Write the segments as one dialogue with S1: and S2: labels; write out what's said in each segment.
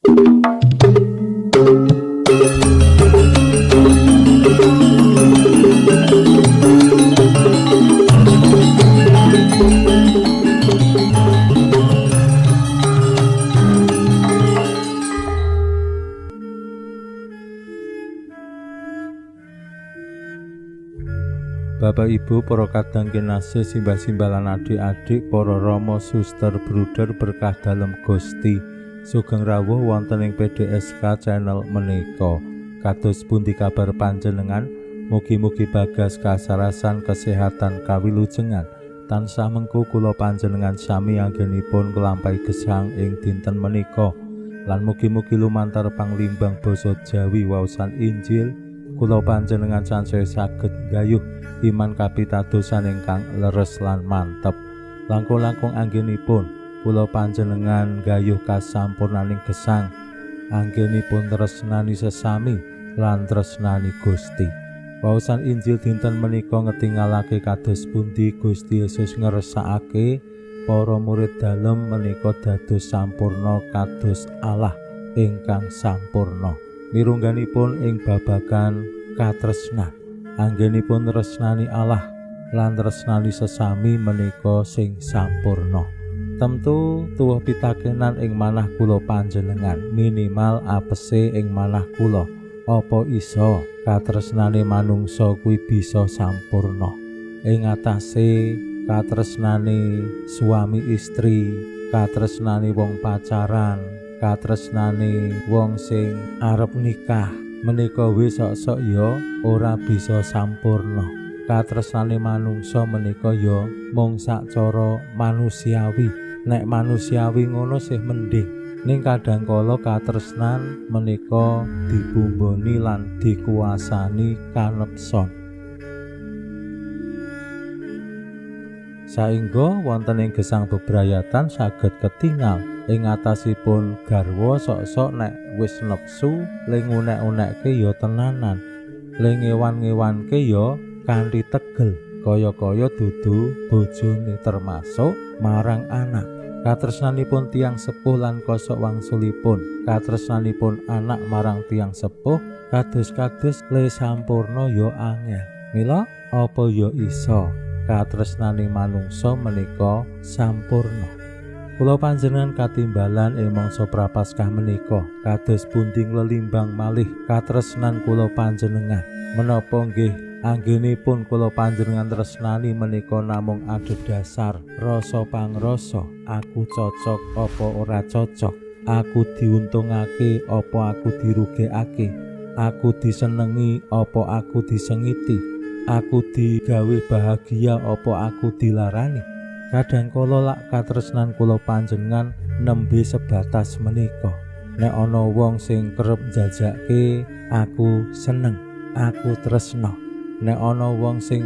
S1: Bapak Ibu, para kadang kinasih, simbah-simbah lan adik-adik, para rama, suster, bruder berkah dalem Gusti. Sugeng rawuh wonten ing PDSK channel menika. Kados pundi kabar panjenengan? Mugi-mugi bagas kasarasan, kesehatan, kawilujengan tansah mengku kula panjenengan sami anggenipun nglampahi gesang ing dinten menika. Lan mugi-mugi lumantar panglimbang basa Jawi waosan Injil kula panjenengan sansaya saged gayuh iman kapitadosan ingkang leres lan mantep. Langkung-langkung anggenipun kula panjenengan gayuh kasampurnaning gesang, anggenipun tresnani sesami lan tresnani Gusti. Waosan Injil dinten menika ngetingalake kados pundi Gusti Yesus ngersakake para murid dalem menika dados sampurna kados Allah ingkang sampurna. Mirungganipun ing babagan katresnan, anggenipun tresnani Allah lan tresnani sesami menika sing sampurna. Temtu tuwuh pitakenan ing manah kula panjenengan, minimal apese ing manah kula. Apa iso katresnane manungsa kuwi bisa sampurna ing atase katresnane suami istri, katresnane wong pacaran, katresnane wong sing arep nikah, menika wis sok-sok ya ora bisa sampurna. Katresnane manungsa menika ya mung sacara manusiawi. Nek manusiawi ngono sih mending. Ning kadangkala katresnan menika dibumboni lan dikuasani kanepson. Saengga wonten ing gesang bebrayatan saged ketingal ing atasipun garwa sok-sok nek wis nepsu ling unek-unekke ya tenanan, ling ngewan-ngewanke ya kanthi tegel, kaya-kaya dudu bojone termasuk marang anak. Katresnanipun tiyang sepuh lan kosok wangsulipun, katresnanipun anak marang tiyang sepuh kados-kados le sampurna ya angel. Mila apa ya iso katresnane manungsa menika sampurna. Kula panjenengan katimbalan ing mangsa prapaskah menika kados pundi nglelimbang malih katresnan kula panjenengan. Menapa nggih anggenipun kula panjenengan tresnani menika namung adhedhasar rasa pangrasa, aku cocok apa ora cocok, aku diuntungake apa aku dirugekake, aku disenengi apa aku disengiti, aku digawe bahagia apa aku dilarani. Kadangkala lak katresnan kula panjenengan nembe sebatas menika. Nek ana wong sing kerep njajake, aku seneng, aku tresna. Nek ana wong sing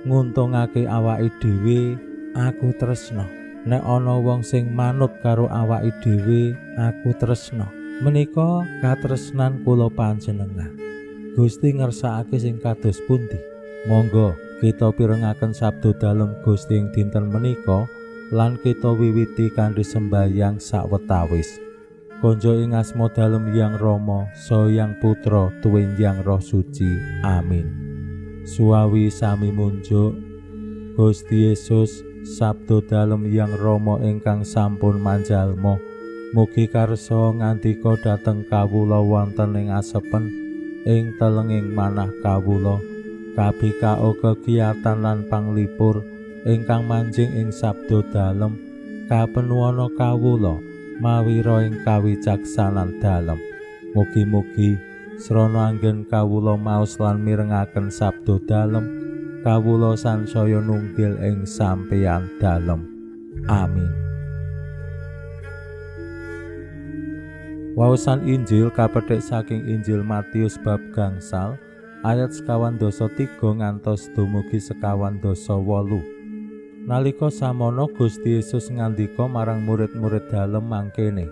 S1: nguntungake awake dhewe, aku tresna. Nek ana wong sing manut karo awake dhewe, aku tresna. Menika katresnan kula panjenengan. Gusti ngersakake sing kados pundi? Monggo kita pirengaken sabda dalem Gusti ing dinten menika lan kita wiwiti kanthi sembahyang sawetawis. Konjo ing asma dalem Hyang Rama saha Hyang Putra tuwin Hyang Roh Suci. Amin. Suawi sami munjuk. Gusti Yesus sabda dalem Hyang Rama ingkang sampun manjalma, mugi karsa ngandika dhateng kawula wonten ing asepen ing telenging manah kawula. Kabikao kegiatan lan panglipur ingkang manjing ing sabda dalem kapenuwana kawula mawira ing kawicaksanan dalem. Mugi-mugi srana anggen kawula maos lan mirengaken sabda dalem, kawula sansaya nunggil ing sampeyan dalem. Amin. Waosan Injil kapethik saking Injil Matius bab gangsal ayat 53 ngantos dumugi 58. Nalika samono Gusti Yesus ngandika marang murid-murid dalem mangkene,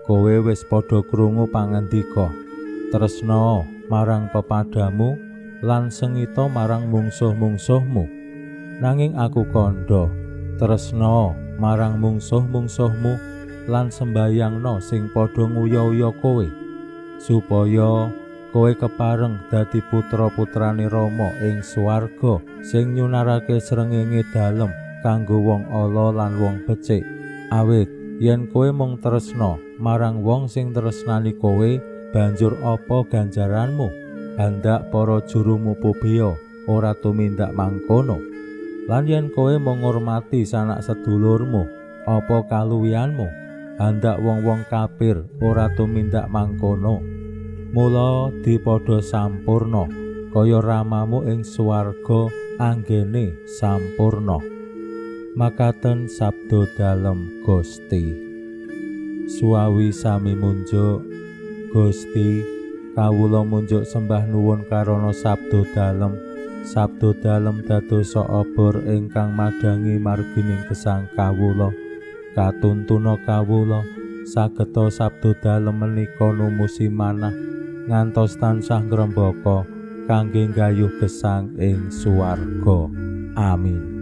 S1: kowe wis padha krungu pangandika, tresna marang pepadamu lan sengita marang mungsuh-mungsuhmu. Nanging aku kandha, tresna marang mungsuh-mungsuhmu lan sembayangna sing padha nguya-uya kowe, supaya kowe kepareng dadi putra-putrane Rama ing swarga sing nyunarake srengenge dalem kanggo wong ala lan wong becik. Awit yen kowe mung tresna marang wong sing tresnani kowe, banjur apa ganjaranmu? Handak para juru mupu beya ora tumindak mangkono. Lan yen kowe mung ngurmati sanak sedulurmu, apa kaluwihanmu? Handak wong-wong kafir ora tumindak mangkono. Mula dipadha sampurna kaya ramamu ing swarga anggene sampurna. Makaten sabda dalem Gusti. Suawi sami munjuk, Gusti kawula munjuk sembah nuwun karana sabda dalem. Sabda dalem dadosa obor ingkang madangi margining gesang kawula. Katuntuna kawula sageta sabda dalem menika numusi manah ngantos tansah ngrembaka kangge nggayuh gesang ing swarga. Amin.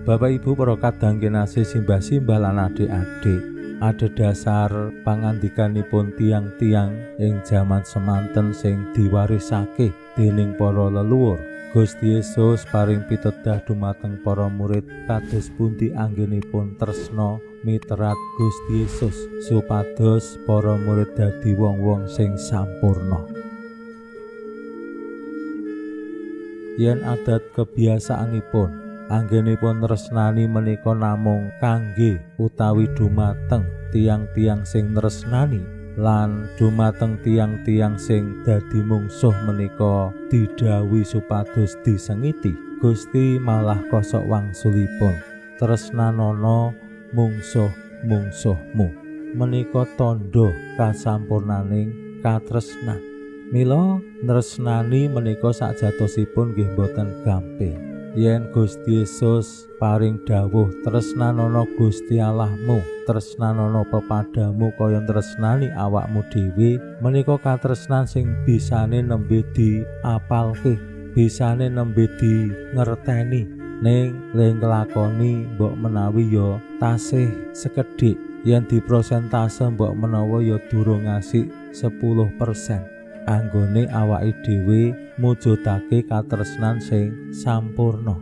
S1: Bapak Ibu para kadang kinasih simbah-simbah lan adik-adik, adhedhasar pangandikanipun tiang-tiang ing jaman semanten sing diwarisake dening para leluhur. Gusti Yesus paring pitedah dumateng para murid kados pundi anggenipun tresna miterat Gusti Yesus supados para murid dadi wong-wong sing sampurna. Yen adat kebiasaanipun anggenipun tresnani menika namung kangge utawi dumateng tiang-tiang sing tresnani lan dumateng tiang-tiang sing dadi mungsuh menika didhawuhi supados disengiti. Gusti malah kosok wangsulipun, tresnanono mungsuh-mungsuhmu. Menika tandha kasampurnaning katresnan. Mila tresnani menika sakjatosipun nggih boten gampil. Yen Gusti Yesus paring dawuh tresnanono Gusti Allahmu, tresnanono pepadamu kaya tresnani awakmu dhewe, menika katresnan sing bisane nembe diapalke, bisane nembe di ngerteni, ning ling kelakoni mbok menawi ya tasih sekedhik, yen diprosentase mbok menawa ya durung ngasih 10%. Anggone awake dhewe mujudake katresnan sing sampurna.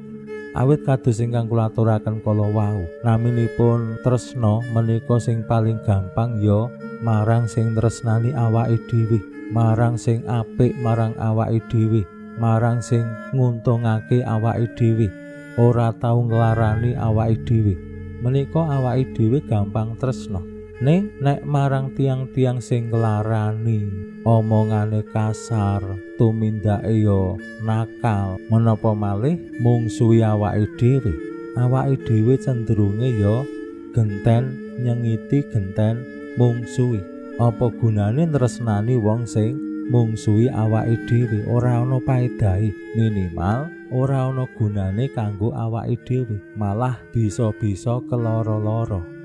S1: Awit kados ingkang kula aturaken kala wau, naminipun tresna menika sing paling gampang ya marang sing tresnani awake dhewe, marang sing apik marang awake dhewe, marang sing nguntungake awake dhewe, ora tau nglarani awake dhewe. Menika awake dhewe gampang tresna. Ning nek marang tiang-tiang sing nglarani, omongane kasar, tumindake yo nakal, menapa malih mungsuhi awake dhewe. Awake dhewe cenderunge yo genten nyengiti, genten mungsuhi. Apa gunane tresnani wong sing mungsuhi awake dhewe? Ora ana paedahe, minimal ora ana gunane kanggo awake dhewe, malah bisa-bisa keloro-loro.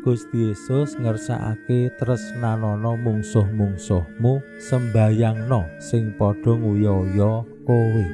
S1: Gusti Yesus ngersakake tresnanono mungsuh-mungsuhmu, sembayangno sing padha nguya-uya kowe.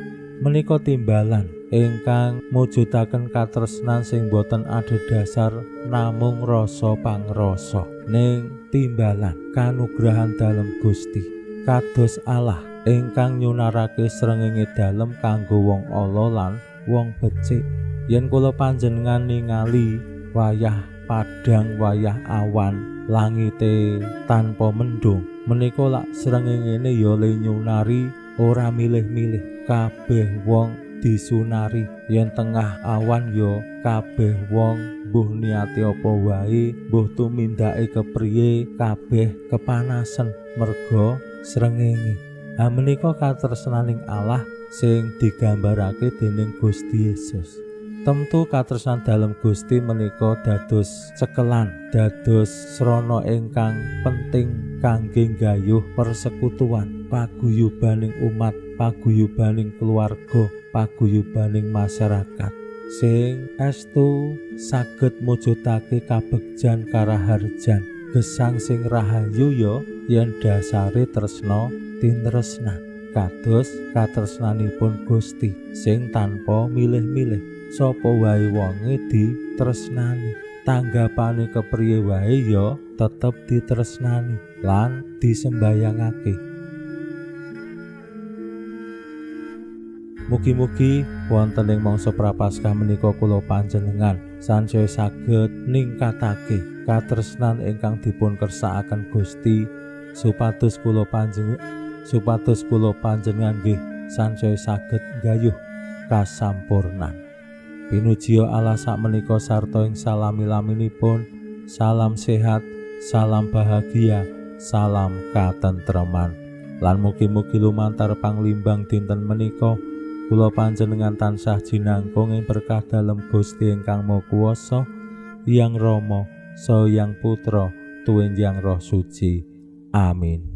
S1: Menika timbalan ingkang mujudaken katresnan sing boten adhedhasar namung rasa pangrasa, ning timbalan kanugrahan dalem Gusti. Kados Allah ingkang nyunarake srengenge dalem kanggo wong ala lan wong becik. Yen kula panjenengan ningali wayah padang, wayah awan, langite tanpa mendung, menika lak srengenge ya le nyunari ora milih-milih, kabeh wong disunari. Yen tengah awan ya kabeh wong mbuh niate apa wae, mbuh tumindake kepriye, kabeh kepanasen merga srengenge. Menika katresnaning Allah sing digambarake dening Gusti Yesus. Temtu katresnan dalem Gusti menika dados cekelan, dados srana ingkang penting kangge nggayuh persekutuan, paguyubaning umat, paguyubaning keluarga, paguyubaning masyarakat sing estu saged mujudake kabegjan karaharjan, gesang sing rahayu ya yen dasare tresna tinresnan kados katresnanipun Gusti sing tanpa milih-milih. sapa wae wonge ditresnani, tanggapane kepriye wae ya tetep ditresnani lan disembayangake. Mugi-mugi wonten ing mangsa prapaskah menika kula panjenengan sansaya saged ningkatake katresnan ingkang dipun kersakaken Gusti supados kula panjenengan nggih sansaya saged nggayuh kasampurnan. Pinuji Allah sakmenika sarta ing salami-laminipun. Salam sehat, salam bahagia, salam katentreman. Lan mugi-mugi lumantar panglimbang dinten menika kula panjenengan tansah jinangkung ing berkah dalem Gusti ingkang Maha Kuwasa, Hyang Rama saha Hyang Putra tuwin Hyang Roh Suci. Amin.